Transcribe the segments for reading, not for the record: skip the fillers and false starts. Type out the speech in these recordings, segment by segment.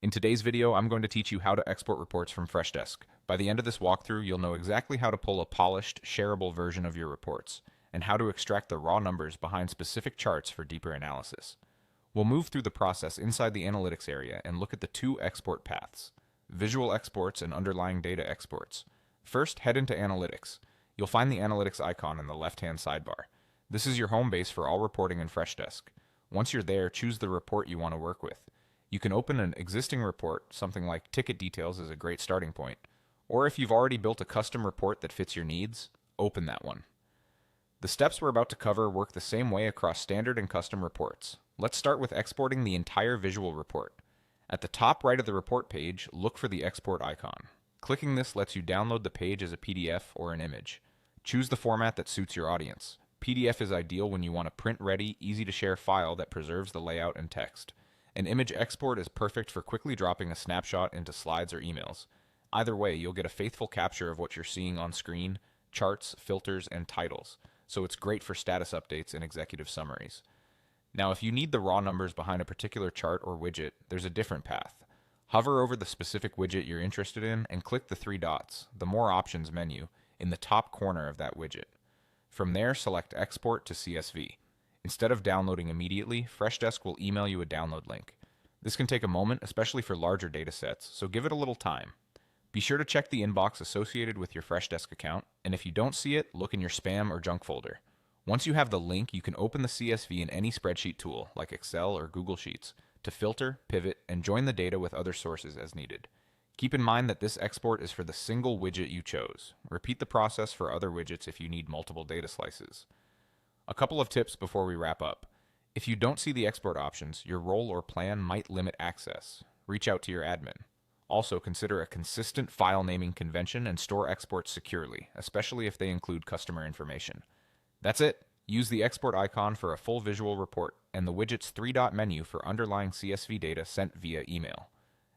In today's video, I'm going to teach you how to export reports from Freshdesk. By the end of this walkthrough, you'll know exactly how to pull a polished, shareable version of your reports, and how to extract the raw numbers behind specific charts for deeper analysis. We'll move through the process inside the analytics area and look at the two export paths: visual exports and underlying data exports. First, head into Analytics. You'll find the Analytics icon in the left-hand sidebar. This is your home base for all reporting in Freshdesk. Once you're there, choose the report you want to work with. You can open an existing report, something like ticket details is a great starting point. Or if you've already built a custom report that fits your needs, open that one. The steps we're about to cover work the same way across standard and custom reports. Let's start with exporting the entire visual report. At the top right of the report page, look for the export icon. Clicking this lets you download the page as a PDF or an image. Choose the format that suits your audience. PDF is ideal when you want a print-ready, easy-to-share file that preserves the layout and text. An image export is perfect for quickly dropping a snapshot into slides or emails. Either way, you'll get a faithful capture of what you're seeing on screen, charts, filters, and titles, so it's great for status updates and executive summaries. Now, if you need the raw numbers behind a particular chart or widget, there's a different path. Hover over the specific widget you're interested in and click the three dots, the More Options menu, in the top corner of that widget. From there, select Export to CSV. Instead of downloading immediately, Freshdesk will email you a download link. This can take a moment, especially for larger data sets, so give it a little time. Be sure to check the inbox associated with your Freshdesk account, and if you don't see it, look in your spam or junk folder. Once you have the link, you can open the CSV in any spreadsheet tool, like Excel or Google Sheets, to filter, pivot, and join the data with other sources as needed. Keep in mind that this export is for the single widget you chose. Repeat the process for other widgets if you need multiple data slices. A couple of tips before we wrap up. If you don't see the export options, your role or plan might limit access. Reach out to your admin. Also, consider a consistent file naming convention and store exports securely, especially if they include customer information. That's it. Use the export icon for a full visual report and the widget's three-dot menu for underlying CSV data sent via email.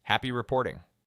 Happy reporting!